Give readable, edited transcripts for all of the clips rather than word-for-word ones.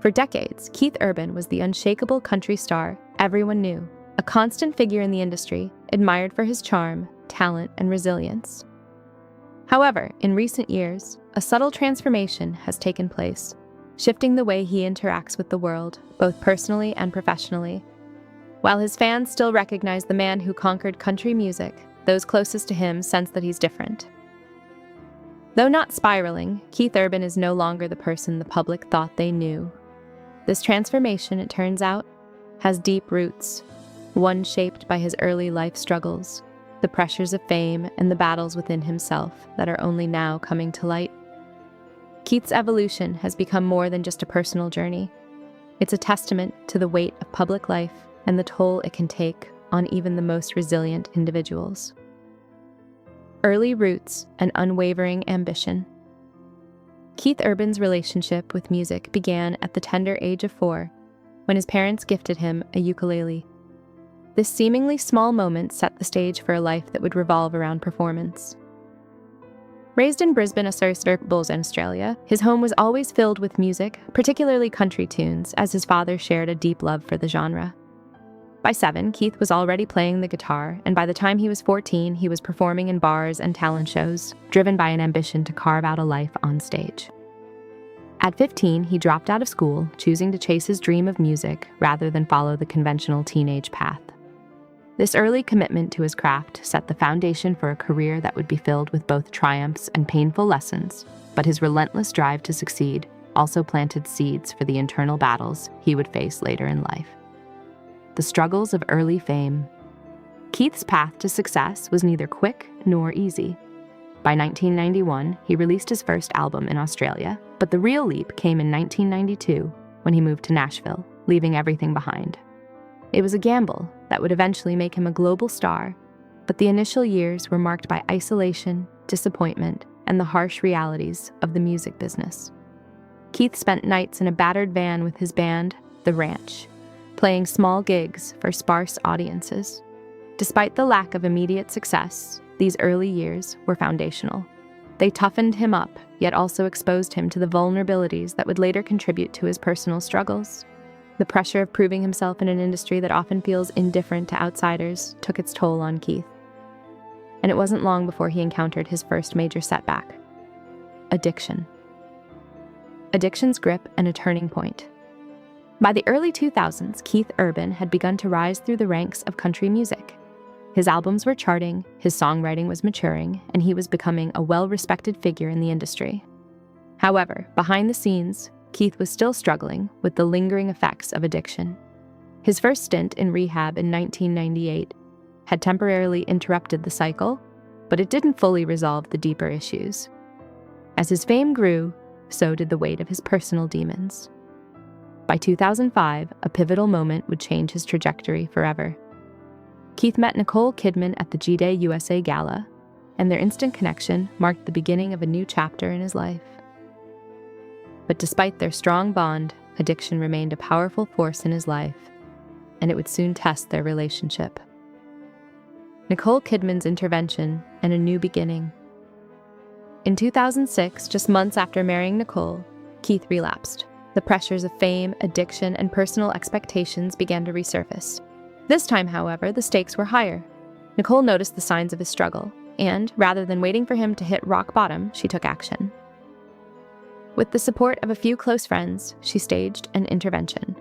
For decades, Keith Urban was the unshakable country star everyone knew, a constant figure in the industry, admired for his charm, talent, and resilience. However, in recent years, a subtle transformation has taken place, shifting the way he interacts with the world, both personally and professionally. While his fans still recognize the man who conquered country music, those closest to him sense that he's different. Though not spiraling, Keith Urban is no longer the person the public thought they knew. This transformation, it turns out, has deep roots, one shaped by his early life struggles, the pressures of fame, and the battles within himself that are only now coming to light. Keith's evolution has become more than just a personal journey. It's a testament to the weight of public life and the toll it can take on even the most resilient individuals. Early roots and unwavering ambition. Keith Urban's relationship with music began at the tender age of 4, when his parents gifted him a ukulele. This seemingly small moment set the stage for a life that would revolve around performance. Raised in Brisbane, suburbs in Australia, his home was always filled with music, particularly country tunes, as his father shared a deep love for the genre. By 7, Keith was already playing the guitar, and by the time he was 14, he was performing in bars and talent shows, driven by an ambition to carve out a life on stage. At 15, he dropped out of school, choosing to chase his dream of music rather than follow the conventional teenage path. This early commitment to his craft set the foundation for a career that would be filled with both triumphs and painful lessons, but his relentless drive to succeed also planted seeds for the internal battles he would face later in life. The struggles of early fame. Keith's path to success was neither quick nor easy. By 1991, he released his first album in Australia, but the real leap came in 1992 when he moved to Nashville, leaving everything behind. It was a gamble that would eventually make him a global star, but the initial years were marked by isolation, disappointment, and the harsh realities of the music business. Keith spent nights in a battered van with his band, The Ranch, playing small gigs for sparse audiences. Despite the lack of immediate success, these early years were foundational. They toughened him up, yet also exposed him to the vulnerabilities that would later contribute to his personal struggles. The pressure of proving himself in an industry that often feels indifferent to outsiders took its toll on Keith. And it wasn't long before he encountered his first major setback: addiction. Addiction's grip and a turning point. By the early 2000s, Keith Urban had begun to rise through the ranks of country music. His albums were charting, his songwriting was maturing, and he was becoming a well-respected figure in the industry. However, behind the scenes, Keith was still struggling with the lingering effects of addiction. His first stint in rehab in 1998 had temporarily interrupted the cycle, but it didn't fully resolve the deeper issues. As his fame grew, so did the weight of his personal demons. By 2005, a pivotal moment would change his trajectory forever. Keith met Nicole Kidman at the G-Day USA Gala, and their instant connection marked the beginning of a new chapter in his life. But despite their strong bond, addiction remained a powerful force in his life, and it would soon test their relationship. Nicole Kidman's intervention and a new beginning. In 2006, just months after marrying Nicole, Keith relapsed. The pressures of fame, addiction, and personal expectations began to resurface. This time, however, the stakes were higher. Nicole noticed the signs of his struggle, and rather than waiting for him to hit rock bottom, she took action. With the support of a few close friends, she staged an intervention.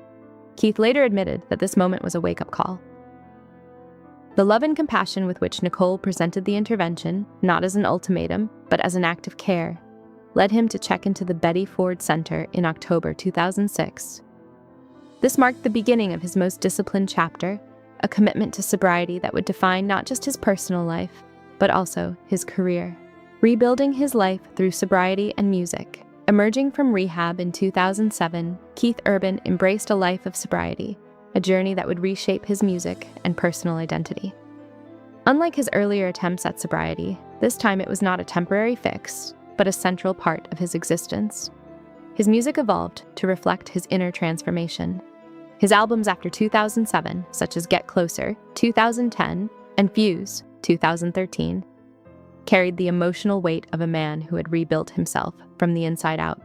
Keith later admitted that this moment was a wake-up call. The love and compassion with which Nicole presented the intervention, not as an ultimatum, but as an act of care, led him to check into the Betty Ford Center in October 2006. This marked the beginning of his most disciplined chapter, a commitment to sobriety that would define not just his personal life, but also his career. Rebuilding his life through sobriety and music. Emerging from rehab in 2007, Keith Urban embraced a life of sobriety, a journey that would reshape his music and personal identity. Unlike his earlier attempts at sobriety, this time it was not a temporary fix, but a central part of his existence. His music evolved to reflect his inner transformation. His albums after 2007, such as Get Closer, 2010, and Fuse, 2013, carried the emotional weight of a man who had rebuilt himself from the inside out.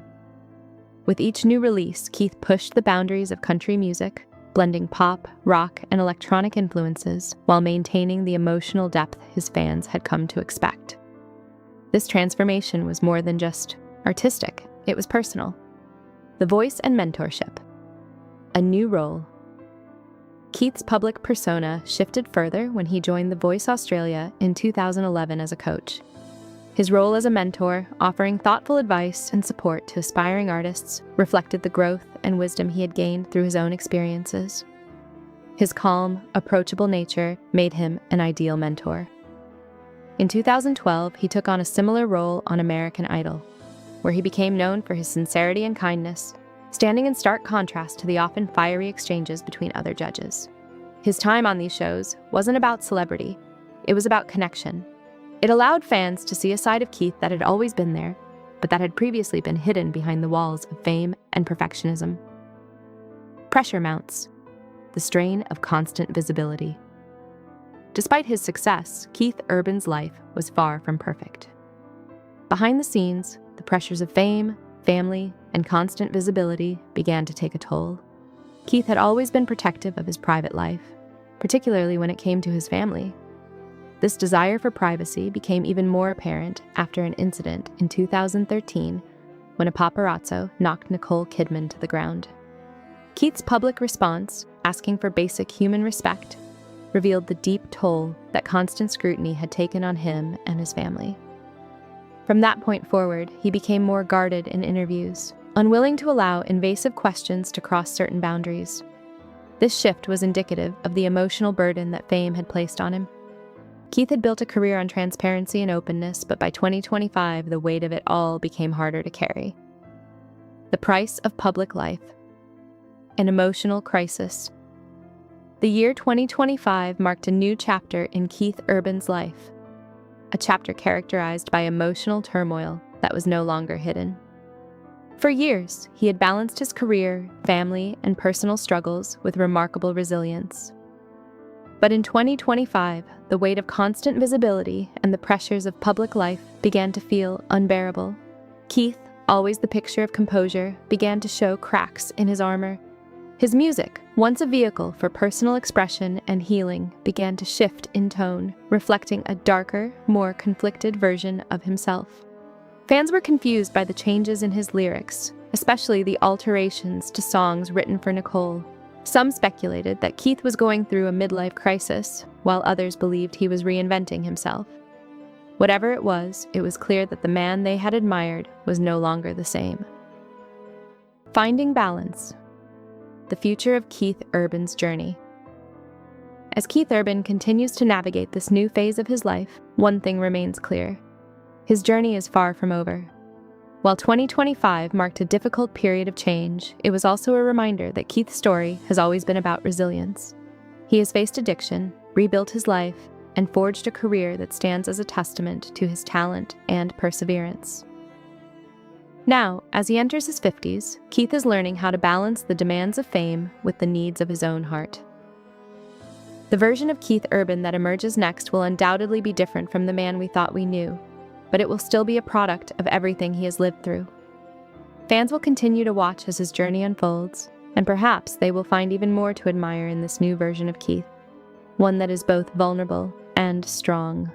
With each new release, Keith pushed the boundaries of country music, blending pop, rock, and electronic influences while maintaining the emotional depth his fans had come to expect. This transformation was more than just artistic, it was personal. The voice and mentorship. A new role. Keith's public persona shifted further when he joined The Voice Australia in 2011 as a coach. His role as a mentor, offering thoughtful advice and support to aspiring artists, reflected the growth and wisdom he had gained through his own experiences. His calm, approachable nature made him an ideal mentor. In 2012, he took on a similar role on American Idol, where he became known for his sincerity and kindness, standing in stark contrast to the often fiery exchanges between other judges. His time on these shows wasn't about celebrity, it was about connection. It allowed fans to see a side of Keith that had always been there, but that had previously been hidden behind the walls of fame and perfectionism. Pressure mounts. The strain of constant visibility. Despite his success, Keith Urban's life was far from perfect. Behind the scenes, the pressures of fame, family, and constant visibility began to take a toll. Keith had always been protective of his private life, particularly when it came to his family. This desire for privacy became even more apparent after an incident in 2013 when a paparazzo knocked Nicole Kidman to the ground. Keith's public response, asking for basic human respect, revealed the deep toll that constant scrutiny had taken on him and his family. From that point forward, he became more guarded in interviews, unwilling to allow invasive questions to cross certain boundaries. This shift was indicative of the emotional burden that fame had placed on him. Keith had built a career on transparency and openness, but by 2025, the weight of it all became harder to carry. The price of public life. An emotional crisis. The year 2025 marked a new chapter in Keith Urban's life, a chapter characterized by emotional turmoil that was no longer hidden. For years, he had balanced his career, family, and personal struggles with remarkable resilience. But in 2025, the weight of constant visibility and the pressures of public life began to feel unbearable. Keith, always the picture of composure, began to show cracks in his armor. His music, once a vehicle for personal expression and healing, began to shift in tone, reflecting a darker, more conflicted version of himself. Fans were confused by the changes in his lyrics, especially the alterations to songs written for Nicole. Some speculated that Keith was going through a midlife crisis, while others believed he was reinventing himself. Whatever it was clear that the man they had admired was no longer the same. Finding balance. The future of Keith Urban's journey. As Keith Urban continues to navigate this new phase of his life, one thing remains clear. His journey is far from over. While 2025 marked a difficult period of change, it was also a reminder that Keith's story has always been about resilience. He has faced addiction, rebuilt his life, and forged a career that stands as a testament to his talent and perseverance. Now, as he enters his 50s, Keith is learning how to balance the demands of fame with the needs of his own heart. The version of Keith Urban that emerges next will undoubtedly be different from the man we thought we knew, but it will still be a product of everything he has lived through. Fans will continue to watch as his journey unfolds, and perhaps they will find even more to admire in this new version of Keith, one that is both vulnerable and strong.